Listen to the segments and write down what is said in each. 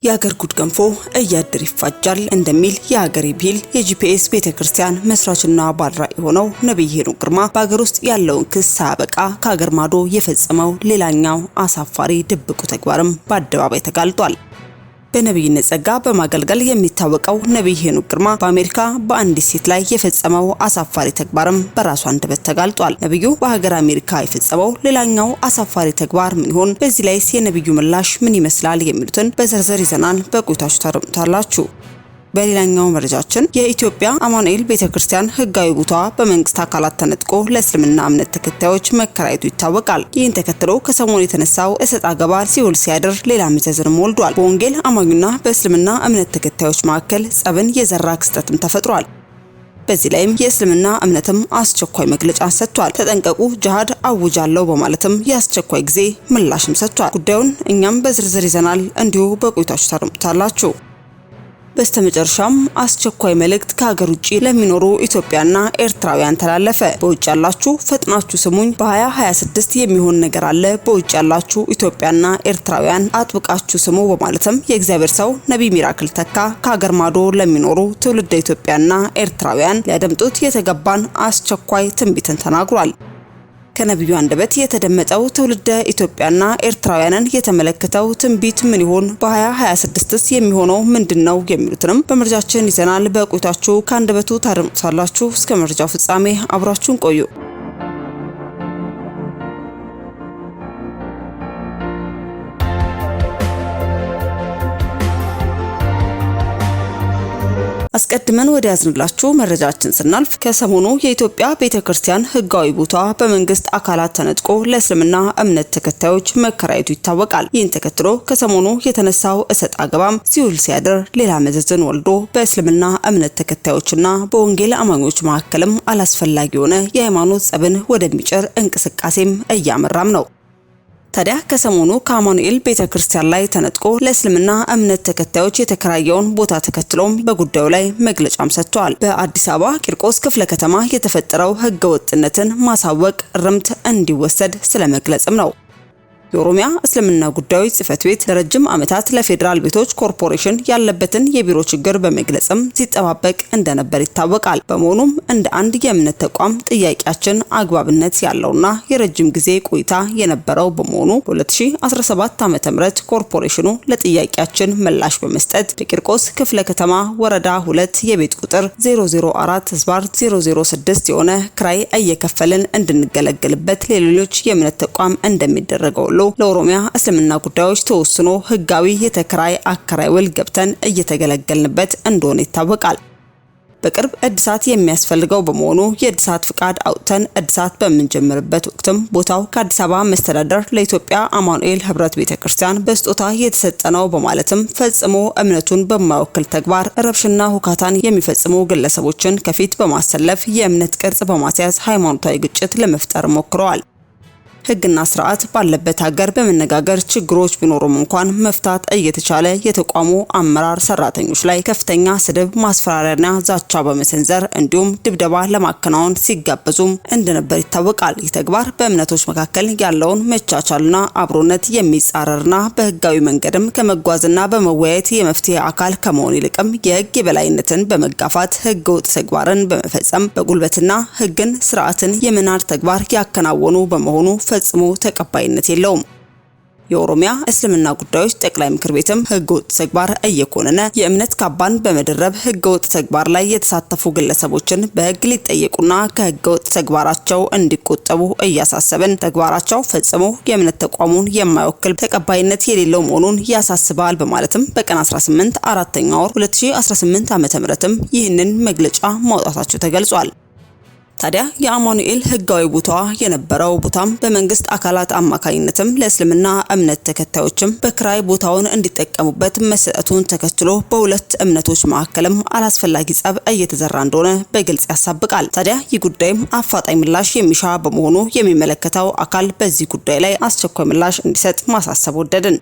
የሀገር ጉድ ገንፎ እያደር ይፋጃል እንደሚል የሀገሬ ብሂል የጂፒኤስ ቤተክርስቲያን መስራችና ባለራዕይ የሆነው ነብይ ሄኖክ ግርማ በሀገር ውስጥ ያለውን ክስ ሳያበቃ ከሀገር ማዶ የፈጸመው ሌላኛው አሳፋሪ ድብቁ ተግባርም በአደባባይ ተጋልጧል። በነብይነት ጸጋ በማገልገል የሚታወቀው ነብይ ሄኖክ ግርማ በአሜሪካ በአንዲት ሴት ላይ የፈጸመው አሳፋሪ ተግባርም በራሱ አንደበት ተጋልጧል። ነብዩ በሀገር አሜሪካ የፈጸመው ሌላኛው አሳፋሪ ተግባር ምን ይሆን? በዚህ ላይስ የነብዩ ምላሽ ምን ይመስላል? የሚሉትን በዝርዝር ይዘናል። በቆይታችሁ ታደምጡታላችሁ። በሌላኛው መረጃችን የኢትዮጵያ አማኑኤል ቤተክርስቲያን ህጋዊ ቦታዋ በመንግስት አካላት ተነጥቆ ለእስልምና እምነት ተከታዮች መከራየቱ ይታወቃል። ይህን ተከትሎ ከሰሞኑ የተነሳው እሰጥ አገባ ሲውል ሲያድር ሌላ መዘዝንም ወልዷል። በወንጌል አማኙና በእስልምና እምነት ተከታዮች መካከል ጸብን የዘራ ክስተትም ተፈጥሯል። በዚህ ላይም የእስልምና እምነትም አስቸኳይ መግለጫ ሰጥቷል። ተጠንቀቁ ጂሃድ አውጃለሁ በማለትም የአስቸኳይ ጊዜ ምላሽም ሰጥቷል። ጉዳዩን እኛም በዝርዝር ይዘናል። እንዲሁ በቆይታችሁ ታደምጡታላችሁ። በስተመጨረሻም አስቸኳይ መልእክት ከሀገር ውጪ ለሚኖሩ ኢትዮጵያና ኤርትራውያን ተላለፈ። በውጭ ያላችሁ ፈጥናችሁ ስሙኝ፣ በ2026 የሚሆን ነገር አለ። በውጭ ያላችሁ ኢትዮጵያና ኤርትራውያን አጥብቃችሁ ስሙ በማለትም የእግዚአብሔር ሰው ነብይ ሚራክል ተካ ከሀገር ማዶ ለሚኖሩ ትውልደ ኢትዮጵያና ኤርትራውያን ሊያደምጡት የተገባን አስቸኳይ ትንቢትን ተናግሯል። ከነብዩ አንደበት የተደመጠው ትውልደ ኢትዮጵያና ኤርትራውያንን የተመለከተው ትንቢት ምን ይሆን? በ2026ስ የሚሆነው ምንድነው? የሚሉትንም በመረጃችን ይዘናል። በቆይታችሁ ከአንደበቱ ታደምጡታላችሁ። እስከ መረጃው ፍጻሜ አብራችሁን ቆዩ። አስቀድመን ወደ ያዝንላችሁ መረጃችን ስናልፍ ከሰሞኑ የኢትዮጵያ ቤተክርስቲያን ህጋዊ ቦታ በመንግስት አካላት ተነጥቆ ለእስልምና እምነት ተከታዮች መከራየቱ ይታወቃል። ይህን ተከትሎ ከሰሞኑ የተነሳው እሰጥ አገባም ሲውል ሲያድር ሌላ መዘዝን ወልዶ በእስልምና እምነት ተከታዮችና በወንጌል አማኞች መካከልም አላስፈላጊ የሆነ የሃይማኖት ጸብን ወደሚጭር እንቅስቃሴም እያመራም ነው። ታዲያ ከሰሞኑ ከአማኑኤል ቤተክርስቲያን ላይ ተነጥቆ ለእስልምና እምነት ተከታዮች የተከራየውን ቦታ ተከትሎም በጉዳዩ ላይ መግለጫም ሰጥቷል። በአዲስ አበባ ቂርቆስ ክፍለ ከተማ የተፈጠረው ህገወጥነትን ማሳወቅ እርምት እንዲወሰድ ስለመግለጽም ነው። የኦሮሚያ እስልምና ጉዳዮች ጽሕፈት ቤት ለረጅም ዓመታት ለፌዴራል ቤቶች ኮርፖሬሽን ያለበትን የቢሮ ችግር በመግለጽም ሲጠባበቅ እንደነበር ይታወቃል። በመሆኑም እንደ አንድ የእምነት ተቋም ጥያቄያችን አግባብነት ያለውና የረጅም ጊዜ ቆይታ የነበረው በመሆኑ በ2017 ዓ.ም ኮርፖሬሽኑ ለጥያቄያችን ምላሽ በመስጠት በቂርቆስ ክፍለ ከተማ ወረዳ 2 የቤት ቁጥር 004/006 የሆነ ክራይ እየከፈልን እንድንገለገልበት ለሌሎች የእምነት ተቋም እንደሚደረገው ለኦሮሚያ እስልምና ጉዳዮች ተወስኖ ህጋዊ የተከራይ አከራይ ውል ገብተን እየተገለገልንበት እንደሆነ ይታወቃል። በቅርብ እድሳት የሚያስፈልገው በመሆኑ የእድሳት ፍቃድ አውጥተን እድሳት በመንጀምርበት ወቅትም ቦታው ከአዲስ አበባ መስተዳደር ለኢትዮጵያ አማኑኤል ህብረት ቤተክርስቲያን በስጦታ የተሰጠ ነው በማለትም ፈጽሞ እምነቱን በማይወክል ተግባር ረብሽና ሁካታን የሚፈጽሙ ግለሰቦችን ከፊት በማሰለፍ የእምነት ቅርጽ በማስያዝ ሃይማኖታዊ ግጭት ለመፍጠር ሞክረዋል። ህግና ስርዓት ባለበት ሀገር በመነጋገር ችግሮች ቢኖሩም እንኳን መፍታት እየተቻለ የተቋሙ አመራር ሰራተኞች ላይ ከፍተኛ ስድብ፣ ማስፈራሪያና ዛቻ በመሰንዘር እንዲሁም ድብደባ ለማከናወን ሲጋበዙም እንደነበር ይታወቃል። ይህ ተግባር በእምነቶች መካከል ያለውን መቻቻልና አብሮነት የሚጻረርና በህጋዊ መንገድም ከመጓዝና በመወያየት የመፍትሄ አካል ከመሆን ይልቅም የህግ የበላይነትን በመጋፋት ህገወጥ ተግባርን በመፈጸም በጉልበትና ህግን ስርዓትን የመናድ ተግባር ያከናወኑ በመሆኑ ፈጽሞ ተቀባይነት የለውም። የኦሮሚያ እስልምና ጉዳዮች ጠቅላይ ምክር ቤትም ህገወጥ ተግባር እየኮነነ የእምነት ካባን በመደረብ ህገወጥ ተግባር ላይ የተሳተፉ ግለሰቦችን በህግ ሊጠየቁና ከህገወጥ ተግባራቸው እንዲቆጠቡ እያሳሰበን ተግባራቸው ፈጽሞ የእምነት ተቋሙን የማይወክል ተቀባይነት የሌለው መሆኑን ያሳስባል በማለትም በቀን 18 4ኛ ወር 2018 ዓ.ም ይህንን መግለጫ ማውጣታቸው ተገልጿል። ታዲያ የአማኑኤል ህጋዊ ቦታዋ የነበረው ቦታም በመንግስት አካላት አማካኝነትም ለእስልምና እምነት ተከታዮችም በክራይ ቦታውን እንዲጠቀሙበት መሰጠቱን ተከትሎ በሁለት እምነቶች መካከልም አላስፈላጊ ጸብ እየተዘራ እንደሆነ በግልጽ ያሳብቃል። ታዲያ ይህ ጉዳይም አፋጣኝ ምላሽ የሚሻ በመሆኑ የሚመለከተው አካል በዚህ ጉዳይ ላይ አስቸኳይ ምላሽ እንዲሰጥ ማሳሰብ ወደድን።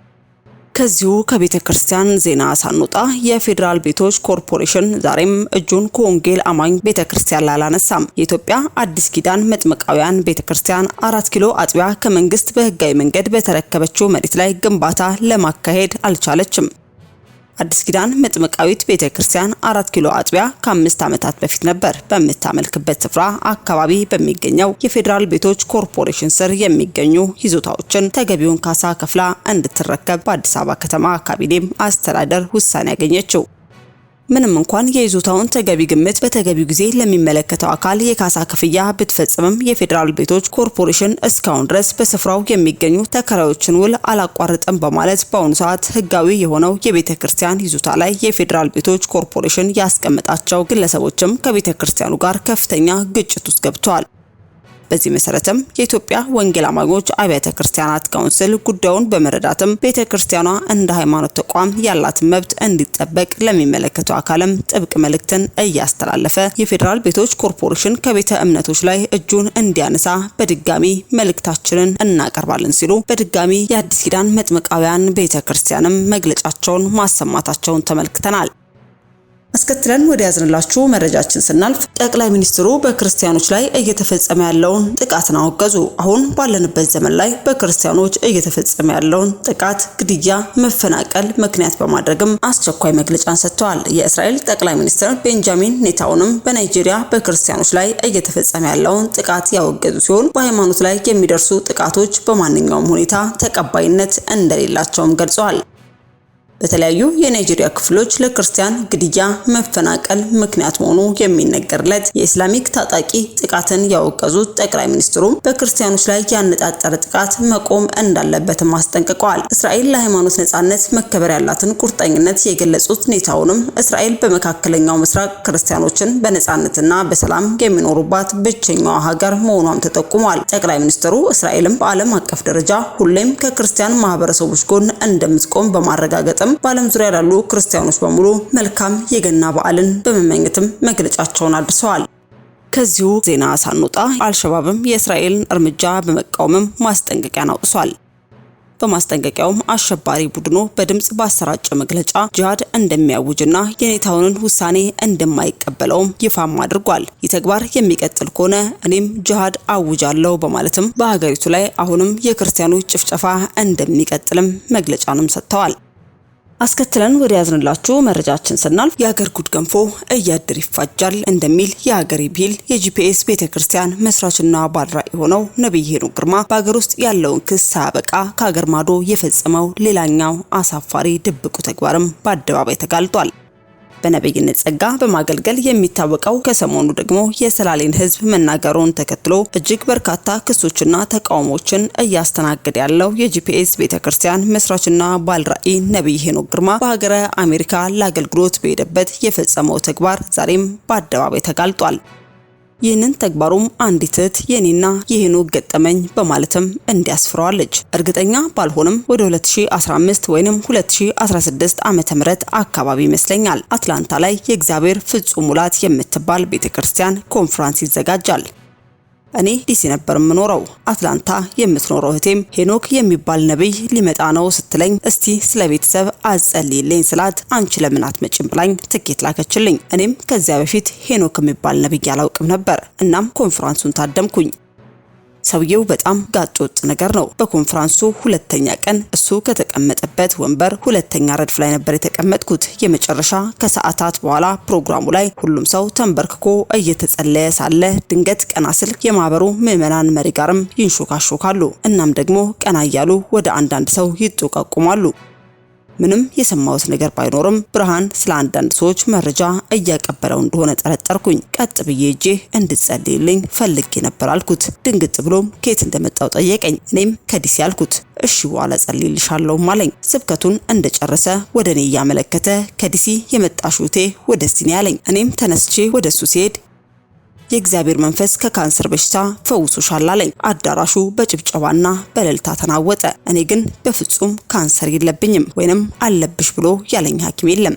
ከዚሁ ከቤተ ክርስቲያን ዜና ሳንወጣ የፌዴራል ቤቶች ኮርፖሬሽን ዛሬም እጁን ከወንጌል አማኝ ቤተ ክርስቲያን ላይ አላነሳም። የኢትዮጵያ አዲስ ኪዳን መጥምቃውያን ቤተ ክርስቲያን 4 ኪሎ አጥቢያ ከመንግስት በህጋዊ መንገድ በተረከበችው መሬት ላይ ግንባታ ለማካሄድ አልቻለችም። አዲስ ኪዳን መጥምቃዊት ቤተክርስቲያን 4 ኪሎ አጥቢያ ከ5 ዓመታት በፊት ነበር በምታመልክበት ስፍራ አካባቢ በሚገኘው የፌዴራል ቤቶች ኮርፖሬሽን ስር የሚገኙ ይዞታዎችን ተገቢውን ካሳ ከፍላ እንድትረከብ በአዲስ አበባ ከተማ ካቢኔም አስተዳደር ውሳኔ ያገኘችው። ምንም እንኳን የይዞታውን ተገቢ ግምት በተገቢው ጊዜ ለሚመለከተው አካል የካሳ ክፍያ ብትፈጽምም የፌዴራል ቤቶች ኮርፖሬሽን እስካሁን ድረስ በስፍራው የሚገኙ ተከራዮችን ውል አላቋርጥም በማለት በአሁኑ ሰዓት ህጋዊ የሆነው የቤተክርስቲያን ይዞታ ላይ የፌዴራል ቤቶች ኮርፖሬሽን ያስቀመጣቸው ግለሰቦችም ከቤተክርስቲያኑ ጋር ከፍተኛ ግጭት ውስጥ ገብተዋል። በዚህ መሰረትም የኢትዮጵያ ወንጌል አማኞች አብያተ ክርስቲያናት ካውንስል ጉዳዩን በመረዳትም ቤተክርስቲያኗ እንደ ሃይማኖት ተቋም ያላትን መብት እንዲጠበቅ ለሚመለከተው አካልም ጥብቅ መልእክትን እያስተላለፈ የፌዴራል ቤቶች ኮርፖሬሽን ከቤተ እምነቶች ላይ እጁን እንዲያነሳ በድጋሚ መልእክታችንን እናቀርባለን ሲሉ በድጋሚ የአዲስ ኪዳን መጥምቃውያን ቤተክርስቲያንም መግለጫቸውን ማሰማታቸውን ተመልክተናል። አስከትለን ወደ ያዝንላችሁ መረጃችን ስናልፍ ጠቅላይ ሚኒስትሩ በክርስቲያኖች ላይ እየተፈጸመ ያለውን ጥቃትን አወገዙ። አሁን ባለንበት ዘመን ላይ በክርስቲያኖች እየተፈጸመ ያለውን ጥቃት፣ ግድያ፣ መፈናቀል ምክንያት በማድረግም አስቸኳይ መግለጫን ሰጥተዋል። የእስራኤል ጠቅላይ ሚኒስትር ቤንጃሚን ኔታንያሁም በናይጄሪያ በክርስቲያኖች ላይ እየተፈጸመ ያለውን ጥቃት ያወገዙ ሲሆን በሃይማኖት ላይ የሚደርሱ ጥቃቶች በማንኛውም ሁኔታ ተቀባይነት እንደሌላቸውም ገልጸዋል። በተለያዩ የናይጄሪያ ክፍሎች ለክርስቲያን ግድያ፣ መፈናቀል ምክንያት መሆኑ የሚነገርለት የኢስላሚክ ታጣቂ ጥቃትን ያወገዙት ጠቅላይ ሚኒስትሩ በክርስቲያኖች ላይ ያነጣጠረ ጥቃት መቆም እንዳለበትም አስጠንቅቀዋል። እስራኤል ለሃይማኖት ነጻነት መከበር ያላትን ቁርጠኝነት የገለጹት ኔታንያሁም እስራኤል በመካከለኛው ምስራቅ ክርስቲያኖችን በነጻነትና በሰላም የሚኖሩባት ብቸኛዋ ሀገር መሆኗም ተጠቁሟል። ጠቅላይ ሚኒስትሩ እስራኤልም በዓለም አቀፍ ደረጃ ሁሌም ከክርስቲያን ማህበረሰቦች ጎን እንደምትቆም በማረጋገጥ በዓለም ዙሪያ ያሉ ክርስቲያኖች በሙሉ መልካም የገና በዓልን በመመኘትም መግለጫቸውን አድርሰዋል። ከዚሁ ዜና ሳንወጣ አልሸባብም የእስራኤልን እርምጃ በመቃወምም ማስጠንቀቂያን አውጥቷል። በማስጠንቀቂያውም አሸባሪ ቡድኑ በድምጽ ባሰራጨው መግለጫ ጂሃድ እንደሚያውጅና የኔታንያሁን ውሳኔ እንደማይቀበለውም ይፋም አድርጓል። ይህ ተግባር የሚቀጥል ከሆነ እኔም ጂሃድ አውጃለሁ በማለትም በሀገሪቱ ላይ አሁንም የክርስቲያኖች ጭፍጨፋ እንደሚቀጥልም መግለጫንም ሰጥተዋል። አስከትለን ወደ ያዝንላችሁ መረጃችን ስናልፍ የሀገር ጉድ ገንፎ እያድር ይፋጃል እንደሚል የሀገሬ ብሂል የጂፒኤስ ቤተክርስቲያን መስራችና ባለራዕይ የሆነው ነብይ ሄኖክ ግርማ በሀገር ውስጥ ያለውን ክስ ሳያበቃ ከሀገር ማዶ የፈጸመው ሌላኛው አሳፋሪ ድብቁ ተግባርም በአደባባይ ተጋልጧል። በነብይነት ጸጋ በማገልገል የሚታወቀው ከሰሞኑ ደግሞ የሰላሌን ሕዝብ መናገሩን ተከትሎ እጅግ በርካታ ክሶችና ተቃውሞችን እያስተናገደ ያለው የጂፒኤስ ቤተክርስቲያን መስራችና ባለራዕይ ነብይ ሄኖክ ግርማ በሀገረ አሜሪካ ለአገልግሎት በሄደበት የፈጸመው ተግባር ዛሬም በአደባባይ ተጋልጧል። ይህንን ተግባሩም አንዲት እህት የኔና የሄኖክ ገጠመኝ በማለትም እንዲያስፍረዋለች። እርግጠኛ ባልሆንም ወደ 2015 ወይንም 2016 ዓመተ ምህረት አካባቢ ይመስለኛል አትላንታ ላይ የእግዚአብሔር ፍጹም ሙላት የምትባል ቤተክርስቲያን ኮንፈረንስ ይዘጋጃል። እኔ ዲሲ ነበር የምኖረው። አትላንታ የምትኖረው እህቴም ሄኖክ የሚባል ነብይ ሊመጣ ነው ስትለኝ እስቲ ስለ ቤተሰብ አጸልይልኝ ስላት አንቺ ለምን አትመጭም ብላኝ ትኬት ላከችልኝ። እኔም ከዚያ በፊት ሄኖክ የሚባል ነብይ አላውቅም ነበር። እናም ኮንፈረንሱን ታደምኩኝ። ሰውየው በጣም ጋጦጥ ነገር ነው። በኮንፈረንሱ ሁለተኛ ቀን እሱ ከተቀመጠበት ወንበር ሁለተኛ ረድፍ ላይ ነበር የተቀመጥኩት። የመጨረሻ ከሰዓታት በኋላ ፕሮግራሙ ላይ ሁሉም ሰው ተንበርክኮ እየተጸለየ ሳለ ድንገት ቀና ስል የማህበሩ ምዕመናን መሪ ጋርም ይንሾካሾካሉ። እናም ደግሞ ቀና እያሉ ወደ አንዳንድ ሰው ይጠቋቁማሉ። ምንም የሰማሁት ነገር ባይኖርም ብርሃን ስለ አንዳንድ ሰዎች መረጃ እያቀበለው እንደሆነ ጠረጠርኩኝ። ቀጥ ብዬ እጄ እንድጸልይልኝ ፈልጌ ነበር አልኩት። ድንግጥ ብሎም ከየት እንደመጣው ጠየቀኝ። እኔም ከዲሲ አልኩት። እሺ በኋላ ጸልይልሻለሁ አለኝ። ስብከቱን እንደጨረሰ ወደኔ እያመለከተ ከዲሲ የመጣሹቴ ወደዚህ ነው ያለኝ። እኔም ተነስቼ ወደሱ ሲሄድ የእግዚአብሔር መንፈስ ከካንሰር በሽታ ፈውሶሻል አለኝ። አዳራሹ በጭብጨባና በእልልታ ተናወጠ። እኔ ግን በፍጹም ካንሰር የለብኝም ወይንም አለብሽ ብሎ ያለኝ ሐኪም የለም።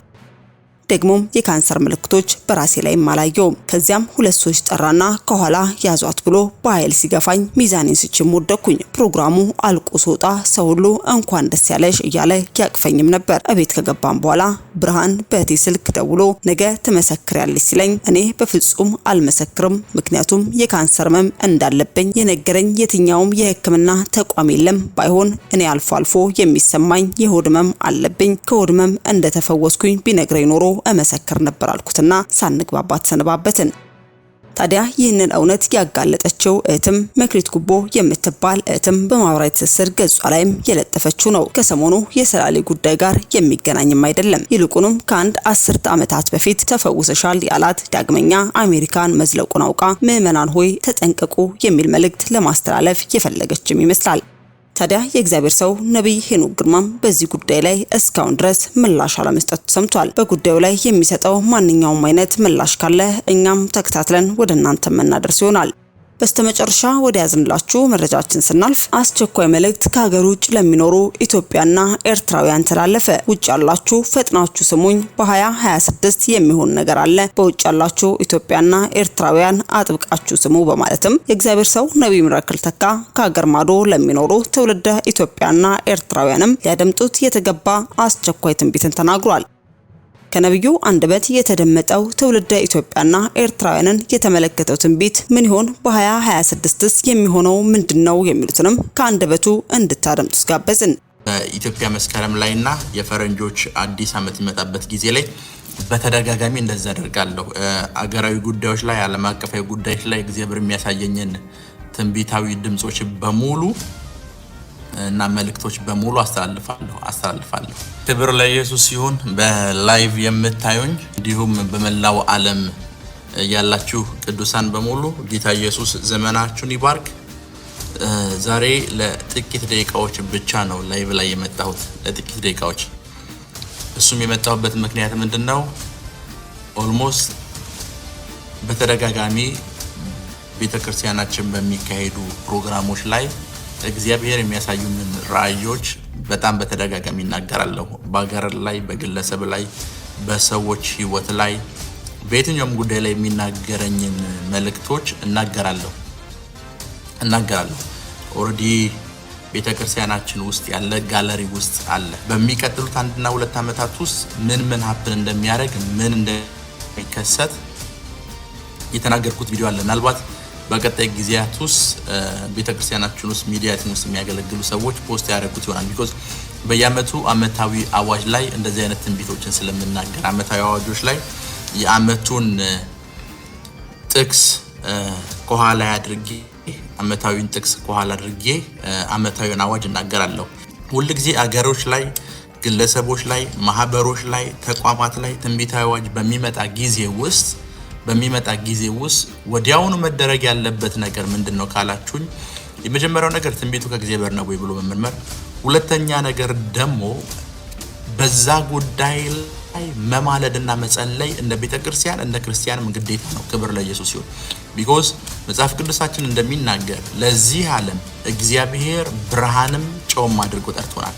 ደግሞም የካንሰር ምልክቶች በራሴ ላይ ማላየው። ከዚያም ሁለት ሰዎች ጠራና ከኋላ ያዟት ብሎ በኃይል ሲገፋኝ ሚዛኔን ስችም ወደኩኝ። ፕሮግራሙ አልቆ ስወጣ ሰው ሁሉ እንኳን ደስ ያለሽ እያለ ያቅፈኝም ነበር። እቤት ከገባም በኋላ ብርሃን በእቴ ስልክ ደውሎ ነገ ትመሰክሪያለሽ ሲለኝ እኔ በፍጹም አልመሰክርም፣ ምክንያቱም የካንሰር ህመም እንዳለብኝ የነገረኝ የትኛውም የሕክምና ተቋም የለም። ባይሆን እኔ አልፎ አልፎ የሚሰማኝ የሆድ ህመም አለብኝ፣ ከሆድ ህመም እንደተፈወስኩኝ ቢነግረኝ ኖሮ እመሰክር ነበር አልኩትና ሳንግባባት ሰነባበትን። ታዲያ ይህንን እውነት ያጋለጠችው እህትም መክሊት ጉቦ የምትባል እህትም በማህበራዊ ትስስር ገጿ ላይም የለጠፈችው ነው። ከሰሞኑ የሰላሌ ጉዳይ ጋር የሚገናኝም አይደለም። ይልቁንም ከአንድ 10 ዓመታት በፊት ተፈውሰሻል ያላት ዳግመኛ አሜሪካን መዝለቁን አውቃ ምዕመናን ሆይ ተጠንቀቁ የሚል መልእክት ለማስተላለፍ የፈለገችም ይመስላል። ታዲያ የእግዚአብሔር ሰው ነብይ ሄኖክ ግርማም በዚህ ጉዳይ ላይ እስካሁን ድረስ ምላሽ አለመስጠቱ ሰምቷል። በጉዳዩ ላይ የሚሰጠው ማንኛውም አይነት ምላሽ ካለ እኛም ተከታትለን ወደ እናንተ መናደርስ ይሆናል። በስተመጨረሻ ወደ ያዝንላችሁ መረጃችን ስናልፍ አስቸኳይ መልእክት ከሀገር ውጭ ለሚኖሩ ኢትዮጵያና ኤርትራውያን ተላለፈ። ውጭ ያላችሁ ፈጥናችሁ ስሙኝ፣ በ2026 የሚሆን ነገር አለ። በውጭ ያላችሁ ኢትዮጵያና ኤርትራውያን አጥብቃችሁ ስሙ በማለትም የእግዚአብሔር ሰው ነብይ ሚራክል ተካ ከሀገር ማዶ ለሚኖሩ ትውልደ ኢትዮጵያና ኤርትራውያንም ሊያደምጡት የተገባ አስቸኳይ ትንቢትን ተናግሯል። ከነብዩ አንደበት የተደመጠው ትውልደ ኢትዮጵያና ኤርትራውያንን የተመለከተው ትንቢት ምን ይሆን? በ2026ስ የሚሆነው ምንድነው? የሚሉትንም ከአንደበቱ እንድታደምጡ ጋበዝን። በኢትዮጵያ መስከረም ላይና የፈረንጆች አዲስ ዓመት የሚመጣበት ጊዜ ላይ በተደጋጋሚ እንደዛ አደርጋለሁ። አገራዊ ጉዳዮች ላይ፣ ዓለም አቀፋዊ ጉዳዮች ላይ እግዚአብሔር የሚያሳየኝን ትንቢታዊ ድምጾች በሙሉ እና መልእክቶች በሙሉ አስተላልፋለሁ። ክብር ለኢየሱስ ይሁን። በላይቭ የምታዩኝ እንዲሁም በመላው ዓለም ያላችሁ ቅዱሳን በሙሉ ጌታ ኢየሱስ ዘመናችሁን ይባርክ። ዛሬ ለጥቂት ደቂቃዎች ብቻ ነው ላይቭ ላይ የመጣሁት፣ ለጥቂት ደቂቃዎች። እሱም የመጣሁበት ምክንያት ምንድነው? ኦልሞስት በተደጋጋሚ ቤተክርስቲያናችን በሚካሄዱ ፕሮግራሞች ላይ እግዚአብሔር የሚያሳዩንን ራእዮች በጣም በተደጋጋሚ እናገራለሁ። በአገር ላይ፣ በግለሰብ ላይ፣ በሰዎች ህይወት ላይ፣ በየትኛውም ጉዳይ ላይ የሚናገረኝን መልእክቶች እናገራለሁ። ኦልሬዲ ቤተክርስቲያናችን ውስጥ ያለ ጋለሪ ውስጥ አለ። በሚቀጥሉት 1 እና 2 ዓመታት ውስጥ ምን ሀፕን እንደሚያደርግ ምን እንደሚከሰት የተናገርኩት ቪዲዮ አለ። ምናልባት በቀጣይ ጊዜያት ውስጥ ቤተክርስቲያናችን ውስጥ ሚዲያችን ውስጥ የሚያገለግሉ ሰዎች ፖስት ያደርጉት ይሆናል። ቢኮዝ በየአመቱ አመታዊ አዋጅ ላይ እንደዚህ አይነት ትንቢቶችን ስለምናገር አመታዊ አዋጆች ላይ የአመቱን ጥቅስ ከኋላ አድርጌ አመታዊን ጥቅስ ከኋላ አድርጌ አመታዊን አዋጅ እናገራለሁ። ሁሉ ጊዜ አገሮች ላይ፣ ግለሰቦች ላይ፣ ማህበሮች ላይ፣ ተቋማት ላይ ትንቢታዊ አዋጅ በሚመጣ ጊዜ ውስጥ ወዲያውኑ መደረግ ያለበት ነገር ምንድነው ካላችሁኝ፣ የመጀመሪያው ነገር ትንቢቱ ከእግዚአብሔር ነው ወይ ብሎ መመርመር። ሁለተኛ ነገር ደግሞ በዛ ጉዳይ ላይ መማለድና መጸለይ እንደ ቤተክርስቲያን እንደ ክርስቲያንም ግዴታ ነው። ክብር ለኢየሱስ ይሁን። ቢኮዝ መጽሐፍ ቅዱሳችን እንደሚናገር ለዚህ ዓለም እግዚአብሔር ብርሃንም ጨውም አድርጎ ጠርቶናል።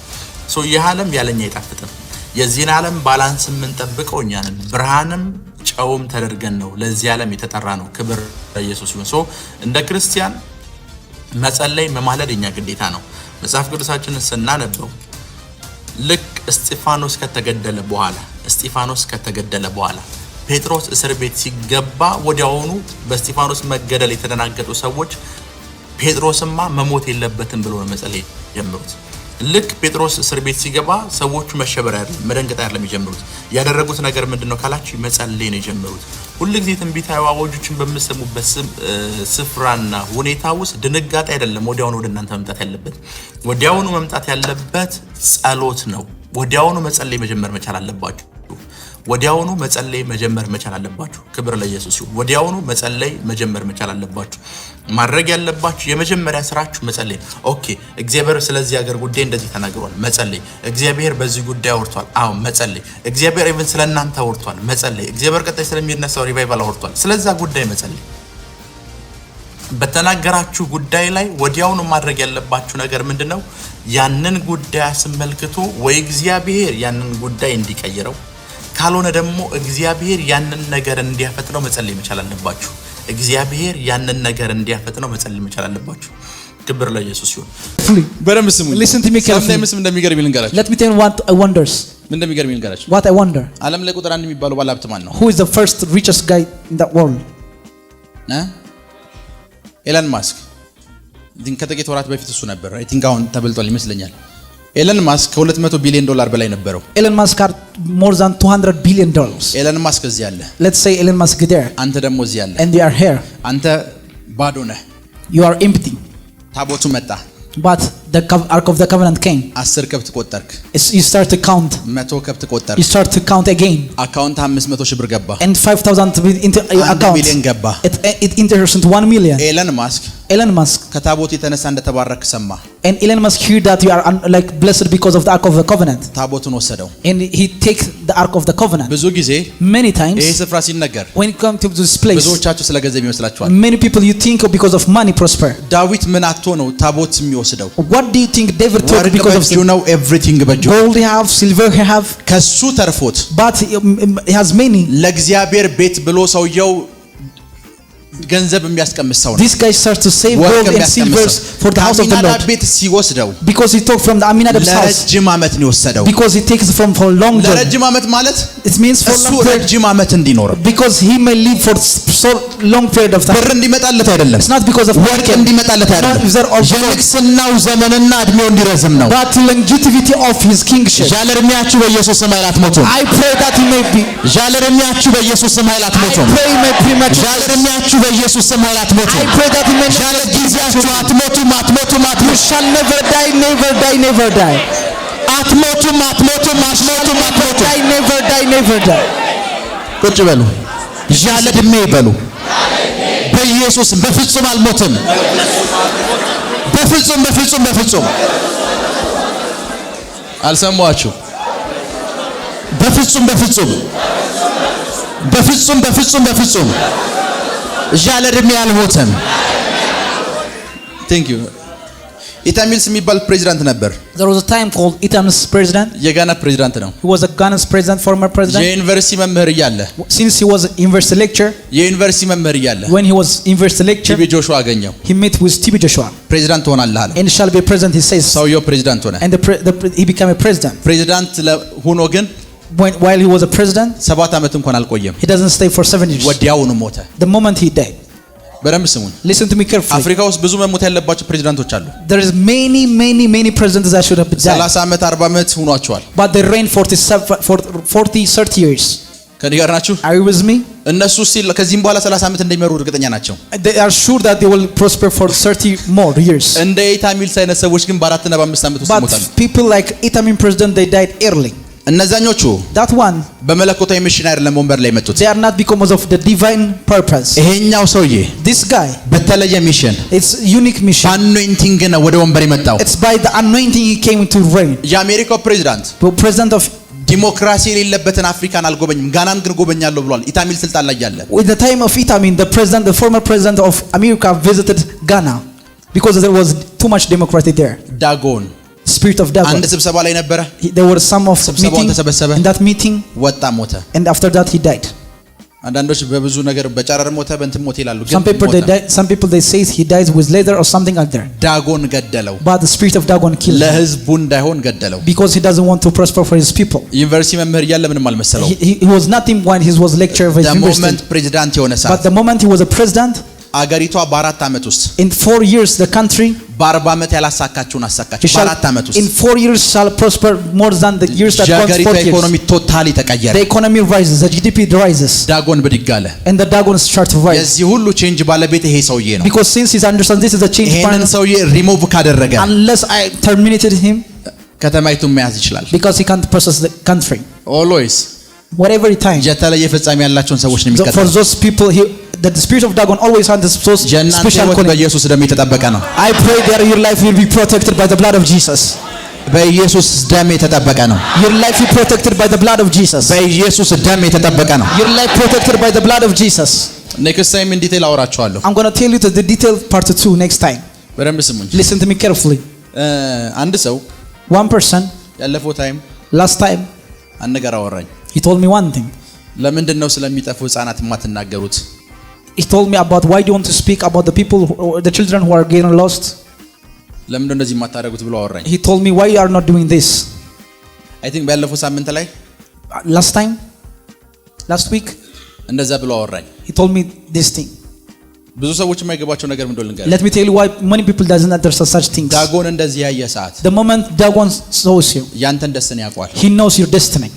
ይህ ዓለም ያለኛ አይጣፍጥም። የዚህን ዓለም ባላንስ የምንጠብቀው እኛ ነን። ብርሃንም ጨውም ተደርገን ነው ለዚህ ዓለም የተጠራ ነው። ክብር ለኢየሱስ ይሁን። እንደ ክርስቲያን መጸለይ መማለድ የኛ ግዴታ ነው። መጽሐፍ ቅዱሳችንን ስናነበው ልክ እስጢፋኖስ ከተገደለ በኋላ ጴጥሮስ እስር ቤት ሲገባ ወዲያውኑ በእስጢፋኖስ መገደል የተደናገጡ ሰዎች ጴጥሮስማ መሞት የለበትም ብሎ መጸለይ ጀመሩት። ልክ ጴጥሮስ እስር ቤት ሲገባ ሰዎቹ መሸበር አይደለም መደንገጥ አይደለም የጀመሩት። ያደረጉት ነገር ምንድነው ካላችሁ መጸለይ ነው የጀመሩት። ሁሉ ጊዜ ትንቢታዊ አዋጆችን በምትሰሙበት ስፍራና ሁኔታ ውስጥ ድንጋጤ አይደለም ወዲያውኑ ወደ እናንተ መምጣት ያለበት። ወዲያውኑ መምጣት ያለበት ጸሎት ነው። ወዲያውኑ መጸለይ መጀመር መቻል አለባችሁ። ወዲያውኑ መጸለይ መጀመር መቻል አለባችሁ። ክብር ለኢየሱስ ይሁን። ወዲያውኑ መጸለይ መጀመር መቻል አለባችሁ። ማድረግ ያለባችሁ የመጀመሪያ ስራችሁ መጸለይ። ኦኬ፣ እግዚአብሔር ስለዚህ ሀገር ጉዳይ እንደዚህ ተናግሯል፣ መጸለይ። እግዚአብሔር በዚህ ጉዳይ አውርቷል፣ አዎ መጸለይ። እግዚአብሔር ኢቭን ስለናንተ አውርቷል፣ መጸለይ። እግዚአብሔር ቀጣይ ስለሚነሳው ሪቫይቫል አውርቷል፣ ስለዛ ጉዳይ መጸለይ። በተናገራችሁ ጉዳይ ላይ ወዲያውኑ ማድረግ ያለባችሁ ነገር ምንድነው? ያንን ጉዳይ አስመልክቶ ወይ እግዚአብሔር ያንን ጉዳይ እንዲቀይረው ካልሆነ ደግሞ እግዚአብሔር ያንን ነገር እንዲያፈጥነው መጸለይ መቻል አለባችሁ እግዚአብሔር ያንን ነገር እንዲያፈጥነው መጸለይ መቻል አለባችሁ ክብር ለኢየሱስ ይሁን በረም ስሙ Listen to me carefully ሰምታይምስ እንደሚገርም ይልንገራችሁ Let me tell you what I wonders ምን እንደሚገርም ይልንገራችሁ What I wonder ዓለም ላይ ቁጥር 1 የሚባለው ባለሀብት ማን ነው Who is the first richest guy in that world ኤለን ማስክ ከጥቂት ወራት በፊት እሱ ነበር አይ ቲንክ አሁን ተበልጧል ይመስለኛል ኤለን ማስክ $200 ቢሊዮን በር ላይ ነበረው Elon Musk had more than $200 billion ኤለን ማስክ እዚህ አለ Let's say Elon Musk there አንተ ደግሞ እዚህ አለ and they are here አንተ ባዶ ነህ You are empty ታቦቱ መጣ But the Ark of the Covenant came 10 ከብት ቆጠርክ You start to count 100 ከብት ቆጠርክ You start to count again አካውንት 500 ሺህ ብር ገባ And 5,000 into your account ሚሊዮን ገባ It enters into 1 million ኤለን ማስክ Elon Musk ከታቦቱ የተነሳ እንደተባረክ ሰማ And Elon Musk heard that you are like blessed because of the Ark of the Covenant ታቦቱን ወሰደው And he takes the Ark of the Covenant ብዙ ጊዜ Many times ይሄ ስፍራ ሲነገር When it comes to this place ብዙዎቻችሁ ስለ ገንዘብ ይመስላችኋል Many people you think because of money prosper ዳዊት ምን አጥቶ ነው ታቦት የሚወስደው What do you think David took because of you know everything በእጁ gold he have silver he have ከሱ ተርፎት But he has many ለእግዚአብሔር ቤት ብሎ ሰውየው ገንዘብ የሚያስቀምጥ ሰው ነው This guy starts to save gold and silver for the house of the Lord ቤት ሲወስደው Because he took from the Aminadab's house ለረጅም ዓመት ነው የወሰደው Because he takes from for long journey ለረጅም ዓመት ማለት It means for long period ረጅም ዓመት እንዲኖር Because he may live for so long period of time ብር እንዲመጣለት አይደለም It's not because of ወርቅ እንዲመጣለት አይደለም የንግስናው ዘመንና እድሜው እንዲረዝም ነው But longevity of his kingship ያለ እድሜያችሁ በኢየሱስ ስም ኃይላት ሞቱ I pray that he may be ያለ እድሜያችሁ በኢየሱስ ስም ኃይላት ሞቱ I pray he may premature ያለ እድሜያችሁ በኢየሱስ ስም ኃይላት ሞቱ I pray that he may ያለ ጊዜያችሁ አትሞቱም You shall never die never die never die አትሞቱም አትሞቱም አትሞቱም አትሞቱም die never die never die ቁጭ በሉ ያለ እድሜ በሉ በኢየሱስ በፍጹም አልሞትም በፍጹም በፍጹም በፍጹም አልሰማችሁ በፍጹም በፍጹም በፍጹም በፍጹም በፍጹም ያለ እድሜ አልሞትም Thank you ኢታሚልስ የሚባል ፕሬዚዳንት ነበር There was a time called Itamil's president የጋና ፕሬዚዳንት ነው He was a Ghana's president former president የዩኒቨርሲቲ መምህር እያለ Since he was a university lecturer የዩኒቨርሲቲ መምህር እያለ When he was university lecturer ቲቢ ጆሹዋ አገኘው He met with TB Joshua ፕሬዚዳንት ሆናለህ አለ And shall be president he says ሰውየው ፕሬዚዳንት ሆነ And he became a president ፕሬዚዳንት ሆኖ ግን While he was a president 7 ዓመት እንኳን አልቆየም He doesn't stay for 7 years ወዲያውኑ ሞተ The moment he died በደንብ ስሙኝ Listen to me carefully አፍሪካ ውስጥ ብዙ መሞት ያለባቸው ፕሬዚዳንቶች አሉ There is many presidents that should have died 30 ዓመት 40 ዓመት ሆኗቸዋል But they reigned 40 years ከኔ ጋር ናችሁ Are you with me እነሱ ሲል ከዚህም በኋላ 30 ዓመት እንደሚመሩ እርግጠኛ ናቸው They are sure that they will prosper for 30 more years እንደ ኢታሚልስ አይነት ሰዎች ግን በ4 እና በ5 ዓመት ውስጥ ይሞታሉ But people like Itamil president they died early እነዛኞቹ That one በመለኮታዊ ሚሽን አይደለም ወንበር ላይ መጡት They are not because of the divine purpose ይሄኛው ሰውዬ This guy በተለየ ሚሽን It's unique mission አኖይንቲንግ ነው ወደ ወንበር የመጣው It's by the anointing he came to reign የአሜሪካው ፕሬዚዳንት President of ዲሞክራሲ የሌለበትን አፍሪካን አልጎበኝም ጋናን ግን ጎበኛለሁ ብሏል ኢታሚል ስልጣን ላይ ያለ With the time of Itamil the former president of America visited Ghana Because there was too much democracy there ዳጎን Spirit of Dagon አንድ ስብሰባ ላይ ነበረ There were some of meeting In that meeting ወጣ ሞተ And after that he died አንዳንዶች በብዙ ነገር በጨረር ሞተ በእንትን ሞተ ይላሉ Some people they say he dies with leather or something like that ዳጎን ገደለው But the spirit of Dagon killed him ለህዝቡ እንዳይሆን ገደለው Because he doesn't want to prosper for his people ዩኒቨርሲቲ መምህር ያለ ምንም አልመሰለው He was nothing when he was lecturer of university moment ፕሬዚዳንት የሆነ ሰዓት But the moment he was a president አገሪቷ በ4 ዓመት ውስጥ In 4 years the country በ40 ዓመት ያላሳካችሁን አሳካችሁ በ4 ዓመት ውስጥ In 4 years shall prosper more than the years that gone 4 years ኢኮኖሚ ቶታሊ ተቀየረ The economy rises the GDP rises ዳጎን ብድግ አለ And the Dagon start to rise የዚህ ሁሉ ቼንጅ ባለቤት ይሄ ሰውዬ ነው Because since he understands this is a change ይሄንን ሰውዬ ሪሙቭ ካደረገ Unless I terminated him ከተማይቱን መያዝ ይችላል Because he can't possess the country always Whatever time የተለየ ፍጻሜ ያላቸውን ሰዎች ነው የሚከተለው For those people that the spirit of Dagon always has this special calling በኢየሱስ ደም የተጠበቀ ነው I pray that your life will be protected by the blood of Jesus በኢየሱስ ደም የተጠበቀ ነው Your life is protected by the blood of Jesus በኢየሱስ ደም የተጠበቀ ነው Your life protected by the blood of Jesus next time in detail አወራችኋለሁ I'm going to tell you the detail part 2 next time በደንብ ስሙኝ Listen to me carefully አንድ ሰው One person ያለፈው ታይም last time አንድ ነገር አወራኝ He He told me one thing. ለምንድነው ስለሚጠፉ ህፃናት ማትናገሩት? He told me about why do you want to speak about the people, the children who are getting lost. ለምንድነው እንደዚህ ማታደርጉት ብሎ አወራኝ። He told me why you are not doing this. I think ባለፈው ሳምንት ላይ last week እንደዛ ብሎ አወራኝ። he told me this thing. ብዙ ሰዎች የማይገባቸው ነገር ምን እንደሆነ ልንገር። Let me tell you why many people doesn't understand such things. ዳጎን እንደዚህ ያየ ሰዓት The moment Dagon shows you, ያንተን ደስታን ያውቃል። he knows your destiny.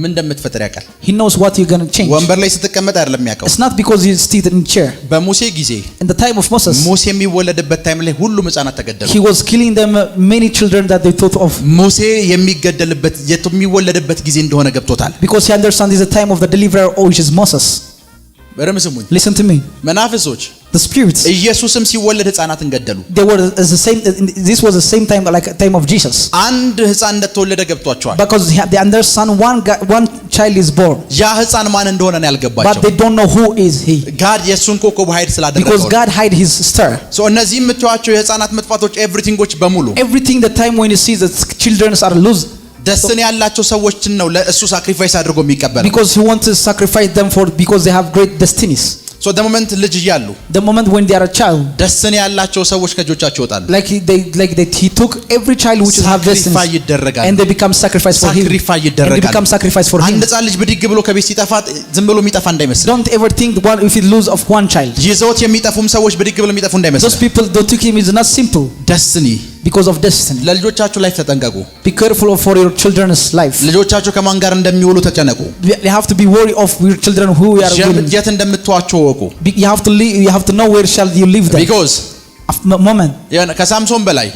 ምን እንደምትፈጥር ያውቃል። He knows what you're going to change. ወንበር ላይ ስትቀመጥ አይደለም የሚያውቀው። It's not because you sit in chair. በሙሴ ጊዜ In the time of Moses, ሙሴ የሚወለድበት ታይም ላይ ሁሉም ህፃናት ተገደሉ። he was killing them many children that they thought of. ሙሴ የሚገደልበት የሚወለድበት ጊዜ እንደሆነ ገብቶታል። Because he understands it's the time of the deliverer, which is Moses. በረምስሙኝ Listen to me. መናፍሶች The spirits, ኢየሱስም ሲወለድ ህፃናትን ገደሉ። they were the same. This was the same time like time of Jesus. አንድ ህፃን እንደተወለደ ገብቷቸዋል። Because they understand one child is born, ያ ህፃን ማን እንደሆነ ነው but ያልገባቸው። they don't know who is he. ጋድ የሱን ኮከብ ኃይል ስላደረገው Because God hide his star. እነዚህ የምትዋቸው የህፃናት መጥፋቶች ኤቭሪቲንጎች በሙሉ Everything the time when you see that children are loose, ደስን ያላቸው ሰዎችን ነው ለእሱ ሳክሪፋይስ አድርጎ የሚቀበለው። because he wants to sacrifice them because they have great destinies. so the moment ልጅ እያሉ The moment when they are a child, ደስን ያላቸው ሰዎች ከጆቻቸው ይወጣሉ። he took every child which have destinies ሳክሪፋይ ይደረጋል። and they become sacrifice for him. ሳክሪፋይ And they ይደረጋል። become sacrifice for him. አንድ ህፃን ልጅ ብድግ ብሎ ከቤት ሲጠፋ ዝም ብሎ የሚጠፋ እንዳይመስል። Don't ever think if it lose of one child. ይዘውት የሚጠፉም ሰዎች ብድግ ብሎ የሚጠፉ እንዳይመስል። Those people that took him is not simple. ደስኒ Because of destiny. ለልጆቻችሁ ላይፍ ተጠንቀቁ። Be careful for your children's life. ልጆቻችሁ ከማን ጋር እንደሚውሉ ተጨነቁ። You have to be worried of your children who are willing. የት እንደምትዋቸው ወቁ። You have to know where shall you live them. because moment ከሳምሶን በላይ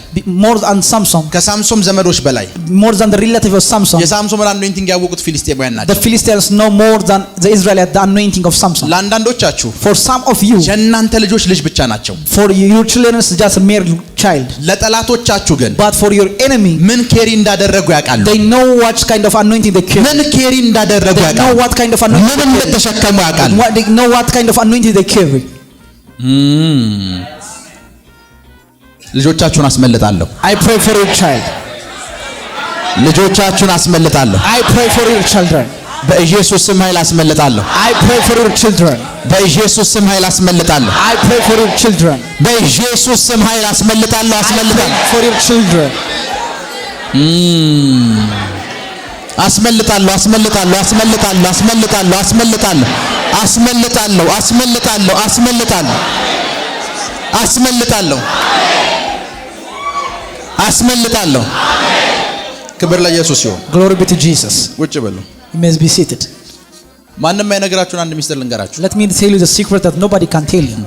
more than Samson, ከሳምሶን ዘመዶች በላይ more than the relative of Samson, የሳምሶን anointing ያወቁት ፊሊስጤማውያን ናቸው። the Philistines know more than the Israelites the anointing of Samson. ለአንዳንዶቻችሁ For some of you, የእናንተ ልጆች ልጅ ብቻ ናቸው። for your children is just a mere child. ለጠላቶቻችሁ ግን But for your enemy, ምን ኬሪ እንዳደረጉ ያውቃሉ። they know what kind of anointing they carry. ምን ኬሪ እንዳደረጉ They know ያውቃሉ። what kind of anointing ምን they carry. እንደተሸከሙ ያውቃሉ። They know what kind of anointing they carry. ልጆቻችሁን አስመልጣለሁ። I pray for your child. ልጆቻችሁን አስመልጣለሁ። I pray for your children. በኢየሱስ ስም ኃይል አስመልጣለሁ። I pray for your children. በኢየሱስ ስም ኃይል አስመልጣለሁ። I pray for your children. በኢየሱስ ስም ኃይል አስመልጣለሁ። አስመልጣለሁ። For your children. አስመልጣለሁ። አስመልጣለሁ። አስመልጣለሁ። አስመልጣለሁ። አስመልጣለሁ። አስመልጣለሁ። አስመልጣለሁ። አስመልጣለሁ። አስመልጣለሁ። አስመልጣለሁ። ክብር ለኢየሱስ ይሁን። Glory be to Jesus. ቁጭ በሉ። You may be seated. ማንንም አይነግራችሁን አንድ ሚስጥር ልንገራችሁ። Let me tell you the secret that nobody can tell you.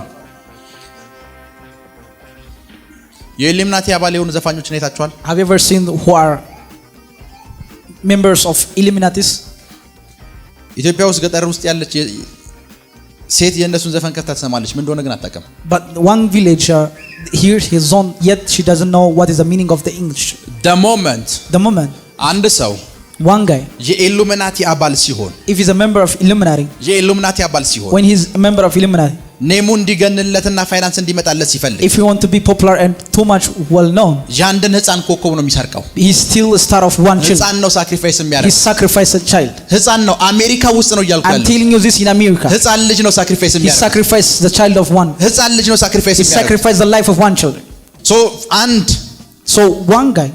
የኢሉሚናቲ አባል የሆኑ ዘፋኞችን አይታችኋል? Have you ever seen who are members of Illuminatis? ኢትዮጵያ ውስጥ ገጠር ውስጥ ያለች ሴት የእነሱን ዘፈን ከፍታ ትሰማለች። ምን እንደሆነ ግን አታውቅም። But one village hears his song, yet she doesn't know what is the meaning of the English. the moment አንድ ሰው One guy, የኢሉሚናቲ አባል ሲሆን if he's a member of Illuminati, የኢሉሚናቲ አባል ሲሆን when he's a member of Illuminati, ኔሙ እንዲገንለትና ፋይናንስ እንዲመጣለት ሲፈልግ if he want to be popular and too much well known, ያንድን ህፃን ኮከብ ነው የሚሰርቀው። he still a star of one child. ህፃን ነው ሳክሪፋይስ He የሚያደርግ sacrificed a child. ህፃን ነው። አሜሪካ ውስጥ ነው እያልኩ I'm ያለው። telling you this in America. ህፃን ልጅ ነው ሳክሪፋይስ He የሚያደርግ። sacrificed the child of one. ህፃን ልጅ ነው ሳክሪፋይስ He የሚያደርግ። sacrificed the life of one child. So one guy,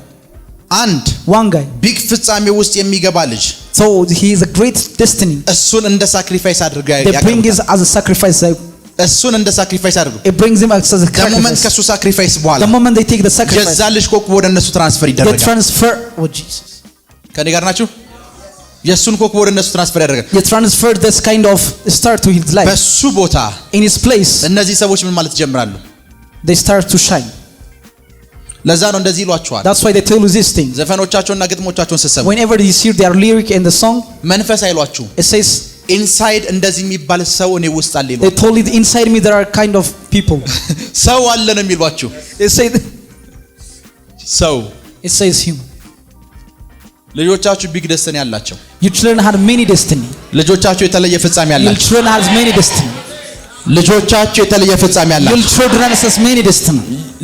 ቢግ ፍጻሜ ውስጥ የሚገባ ልጅ so he is a great destiny. እሱን እንደ ሳክሪፋይስ አድርጋ They bring him as a sacrifice. እሱን እንደ ሳክሪፋይስ አድርጉ። It brings him as a ከሞመንት sacrifice. ከሱ ሳክሪፋይስ በኋላ The moment they take the sacrifice, የዛ ልጅ ኮከብ ወደ እነሱ ትራንስፈር they ይደረጋል። transfer. Oh Jesus! ከኔ ጋር ናችሁ? የሱን ኮከብ ወደ እነሱ ትራንስፈር ያደርጋል። They transfer this kind of star to his life. በሱ ቦታ In his place, እነዚህ ሰዎች ምን ማለት ይጀምራሉ? they start to shine. ለዛ ነው እንደዚህ ይሏቸዋል። That's why they tell you this thing. ዘፈኖቻቸውና ግጥሞቻቸውን ስትሰሙ Whenever you hear their lyric in the song, መንፈስ አይሏችሁ። it says, ኢንሳይድ እንደዚህ የሚባል ሰው እኔ ውስጥ አለ they ይሏችሁ። told it inside me there are kind of people. ሰው አለ ነው የሚሏችሁ። ሰው It says him. ልጆቻችሁ ቢግ ደስተን ያላቸው፣ Your children had many destiny. ልጆቻችሁ የተለየ ፍጻሜ Your ያላቸው፣ children has many destiny. ልጆቻችሁ የተለየ ፍጻሜ Your ያላቸው፣ children has many destiny.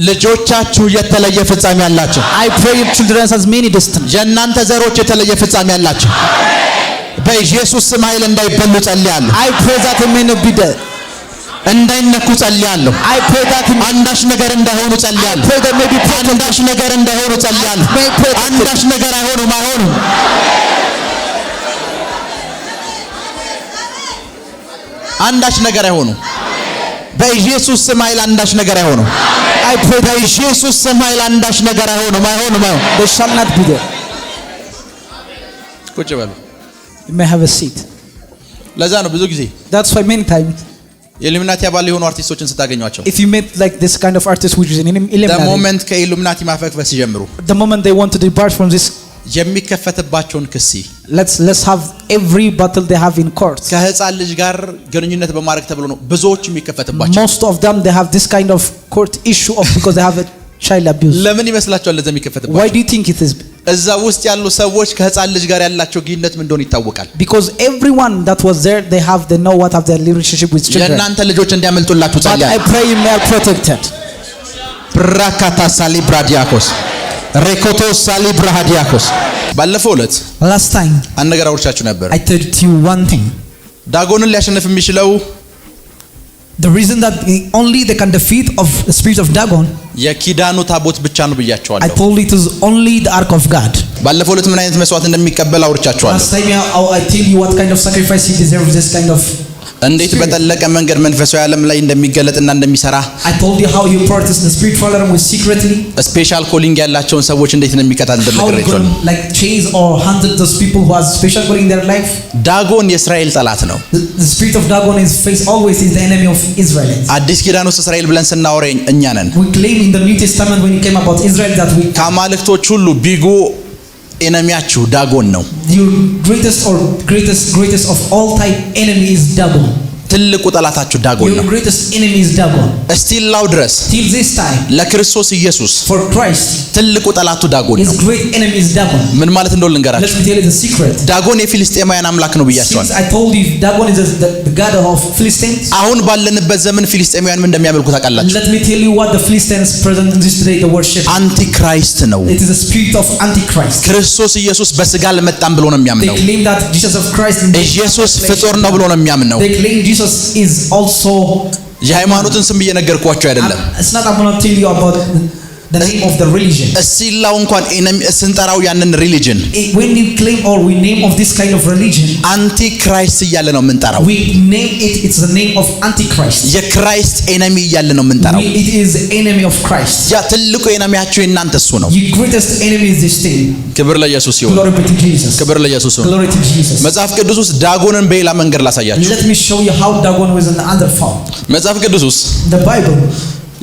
ልጆቻችሁ የተለየ ፍጻሜ ያላቸው፣ I pray your children has many destiny. የእናንተ ዘሮች የተለየ ፍጻሜ ያላቸው፣ በኢየሱስ ስም ኃይል እንዳይበሉ ጸልያለሁ። I pray that they may not be dead. እንዳይነኩ ጸልያለሁ። I pray that አንዳች ነገር እንዳይሆኑ ጸልያለሁ። pray that may be አንዳች ነገር እንዳይሆኑ ጸልያለሁ። አንዳች ነገር አይሆኑም። አንዳች ነገር አይሆኑ በኢየሱስ ስም ኃይል አንዳች ነገር አይሆኑ I pray that በኢየሱስ ስም ኃይል አንዳች ነገር አይሆኑ they shall not be there. ቁጭ በሉ You may have a seat. ለዛ ነው ብዙ ጊዜ That's why many times የኢሉሚናቲ አባል የሆኑ አርቲስቶችን ስታገኟቸው if you meet like this kind of artist which is in the Illuminati, moment ከኢሉሚናቲ ማፈግፈግ ሲጀምሩ the moment they want to depart from this, የሚከፈትባቸውን ክስ let's have every battle they have in court. ከህፃን ልጅ ጋር ግንኙነት በማድረግ ተብሎ ነው ብዙዎች የሚከፈትባቸው Most of them they have this kind of court issue of because they have a child abuse. ለምን ይመስላችኋል ለዛ የሚከፈትባቸው Why do you think it is? እዛ ውስጥ ያሉ ሰዎች ከህፃን ልጅ ጋር ያላቸው ግንኙነት ምን እንደሆነ ይታወቃል Because everyone that was there they know what have their relationship with children. የእናንተ ልጆች እንዲያመልጡላችሁ But ጸልያለሁ I pray you may are protected. ብራካታ ሳሊ ብራዲያኮስ ሬኮቶ ሳሊ ብራዲያኮስ ባለፈው ዕለት Last time አንድ ነገር አውርቻችሁ ነበር I told you one thing. ዳጎንን ሊያሸንፍ የሚችለው The reason that only they can defeat of the spirit of Dagon, የኪዳኑ ታቦት ብቻ ነው I ብያቸዋለሁ told it is only the ark of God. ባለፈው ዕለት ምን አይነት መስዋዕት እንደሚቀበል አውርቻችኋለሁ Last time I tell you what kind of sacrifice he deserves, this kind of እንዴት በጠለቀ መንገድ መንፈሳዊ ዓለም ላይ እንደሚገለጥና እንደሚሰራ I told you how you practice the spiritual realm with secretly, ስፔሻል ኮሊንግ ያላቸውን ሰዎች እንዴት እንደሚከታተል how you እንደተረዳችሁ can like chase or handle those people who have special calling in their life. ዳጎን የእስራኤል ጠላት ነው The spirit of Dagon is face always is the enemy of Israel. አዲስ ኪዳን ውስጥ እስራኤል ብለን ስናወራ እኛ ነን We claim in the New Testament when it came about Israel that we ከአማልክቶች ሁሉ ቢጉ ኤነሚያችሁ ዳጎን ነው your greatest of all time enemy is Dagon. ትልቁ ጠላታችሁ ዳጎን Your ነው greatest enemy is Dagon. እስቲላው ድረስ Till this time, ለክርስቶስ ኢየሱስ for Christ, ትልቁ ጠላቱ ዳጎን his ነው great enemy is Dagon. ምን ማለት እንደሆነ Let ልንገራችሁ me tell you the secret. ዳጎን የፊልስጤማውያን አምላክ ነው Since ብያቸዋለሁ I told you Dagon is the god of Philistines, አሁን ባለንበት ዘመን ፊልስጤማውያን ምን እንደሚያመልኩ ታውቃላችሁ let me tell you what the Philistines present in this today the worship. አንቲክራይስት ነው It is the spirit of Antichrist. ክርስቶስ ኢየሱስ በስጋ አልመጣም ብሎ ነው They የሚያምነው claim that Jesus of Christ in ኢየሱስ ፍጡር ነው ብሎ ነው የሚያምነው They claim Jesus is also. የሃይማኖትን ስም እየነገርኳቸው አይደለም It's not I'm going to tell you about the name of the religion. እስቲላው እንኳን ስንጠራው ያንን ሪሊጅን When you claim or we name of this kind of religion, አንቲክራይስት እያለ ነው የምንጠራው we name it's the name of Antichrist. የክራይስት ኤነሚ እያለ ነው የምንጠራው It is the enemy of Christ. ያ ትልቁ ኤነሚያችሁ የእናንተ እሱ ነው Your greatest enemy is this thing. ክብር ለኢየሱስ ይሁን Glory be to Jesus. ክብር ለኢየሱስ ይሁን Glory to Jesus. መጽሐፍ ቅዱስ ውስጥ ዳጎንን በሌላ መንገድ ላሳያችሁ Let me show you how Dagon was in another form. መጽሐፍ ቅዱስ ውስጥ The Bible,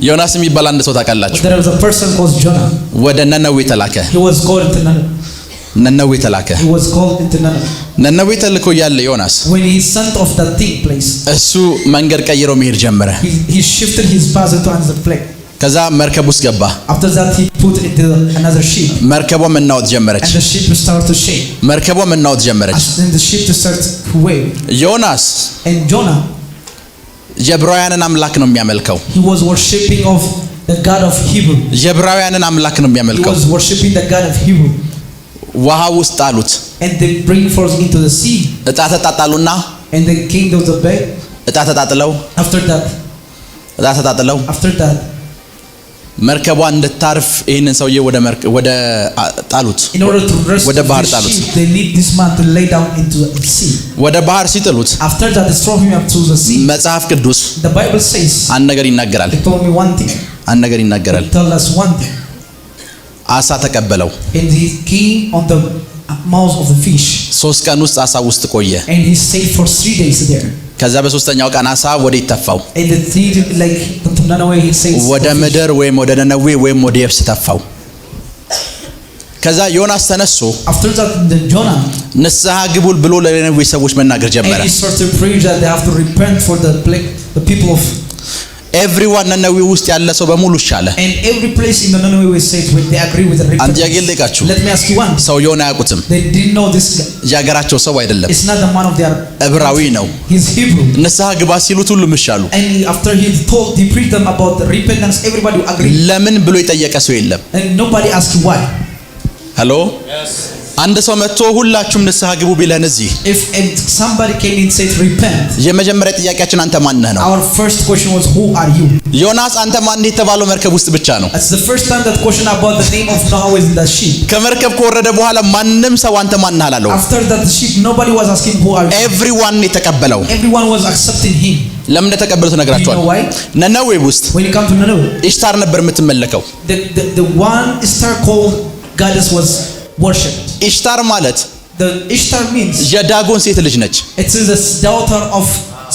ዮናስ የሚባል አንድ ሰው ታውቃላችሁ there was a person called Jonah. ወደ ነነዌ ተላከ He was called into Nineveh. ነነዌ ተላከ He was called into Nineveh. ነነዌ ተልኮ ያለ ዮናስ When he sent off that thing place, እሱ መንገድ ቀይሮ መሄድ ጀመረ he shifted his path into another place. ከዛ መርከብ ውስጥ ገባ After that, he put into another ship, መርከቧ መናወጥ ጀመረች and the ship started to shake. መርከቧ መናወጥ ጀመረች And the ship started to wave. ዮናስ And Jonah, የዕብራውያንን አምላክ ነው የሚያመልከው he was worshipping of the God of Hebrew. የዕብራውያንን አምላክ ነው He የሚያመልከው was worshipping the God of Hebrew. ውሃ ውስጥ አሉት And they bring forth into the sea, እጣ ተጣጣሉና and they came to the bay. እጣ ተጣጥለው After that, መርከቧ እንድታርፍ ይህንን ሰውዬ ወደ ጣሉት in order to rest ወደ ባህር the ጣሉት ship, they need this man to lay down into the sea. ወደ ባህር ሲጥሉት After that, they throw him up to the sea. መጽሐፍ ቅዱስ The Bible says, አንድ ነገር ይናገራል they told me one thing. አንድ ነገር ይናገራል Tell us one thing. አሳ ተቀበለው And he came on the mouth of the fish, 3 ቀን ውስጥ አሳ ውስጥ ቆየ and he stayed for 3 days there. ከዛ በሶስተኛው ቀን አሳ ወደ ይተፋው And the three, like to Nineveh, he says, ወደ ምድር ወይም ወደ ነነዌ ወይም ወደ የብስ ተፋው ከዛ ዮናስ ተነስቶ after that, the Jonah, ንስሐ ግቡ ብሎ ለነነዌ ሰዎች መናገር ጀመረ and he started to preach that they have to repent for the people of. ኤቭሪዋን ነነዌ ውስጥ ያለ ሰው በሙሉ ሻለ And every place in the Nineveh we said they agree with the አንድ ያገል ልቃችሁ repentance. Let me ask you one. ሰውየውን አያውቁትም They didn't know this guy. ያገራቸው ሰው አይደለም It's not the man of their. ዕብራዊ ነው He's Hebrew. ንስሐ ግባ ሲሉት ሁሉም ይሻሉ And after he preached them about the repentance, everybody agreed. ለምን ብሎ የጠየቀ ሰው የለም And nobody asked why. ሄሎ አንድ ሰው መጥቶ ሁላችሁም ንስሐ ግቡ ቢለን እዚህ if somebody came and said repent, የመጀመሪያ ጥያቄያችን አንተ ማን ነህ ነው። our first question was who are you? ዮናስ አንተ ማን ነህ የተባለው መርከብ ውስጥ ብቻ ነው። That's the first time that question about the name of Noah was in the ship. ከመርከብ ከወረደ በኋላ ማንንም ሰው አንተ ማን ነህ አላለው። After that the ship nobody was asking who are you. everyone የተቀበለው Everyone was accepting him. ለምን ተቀበሉት ነግራቸዋል። You know why? ነነዌ ውስጥ When you come to Nineveh, ኢሽታር ነበር የምትመለከው። the one star called goddess was worshipped. ኢሽታር ማለት The Ishtar means የዳጎን ሴት ልጅ ነች። it is the daughter of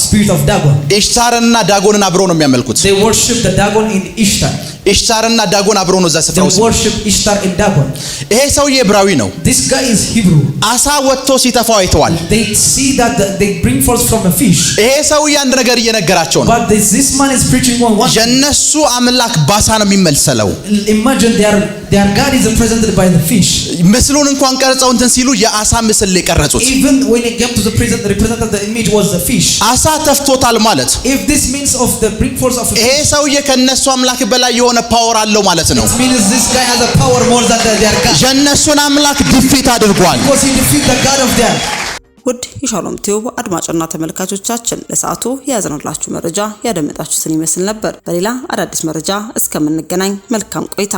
spirit of Dagon. ኢሽታርና ዳጎንን አብረው ነው የሚያመልኩት። They worship the Dagon in Ishtar. ኢሽታርና ዳጎን አብረው ነው እዛ ስፍራ ውስጥ። They worship Ishtar and Dagon. ይሄ ሰውዬ ዕብራዊ ነው። This guy is Hebrew. አሳ ወጥቶ ሲተፋው አይተዋል። They see that they bring forth from a fish. ይሄ ሰውዬ አንድ ነገር እየነገራቸው ነው። But this man is preaching one. የነሱ አምላክ ባሳ ነው የሚመልሰለው። Imagine their God is represented by the fish. ምስሉን እንኳን ቀርጸው እንትን ሲሉ የአሳ ምስል የቀረጹት። Even when it came to the present, the represented the image was the fish. አሳ ተፍቶታል ማለት If this means of the bring forth of a ይሄ fish, ሰውዬ ከነሱ አምላክ በላይ የሆነ ፓወር አለው ማለት ነው። it means this guy has a power more than their God. የነሱን አምላክ ዲፊት አድርጓል። Because he defeated the God of them. ውድ የሻሎም ቲዩብ አድማጭና ተመልካቾቻችን ለሰዓቱ ያዘነላችሁ መረጃ ያደመጣችሁትን ይመስል ነበር። በሌላ አዳዲስ መረጃ እስከምንገናኝ መልካም ቆይታ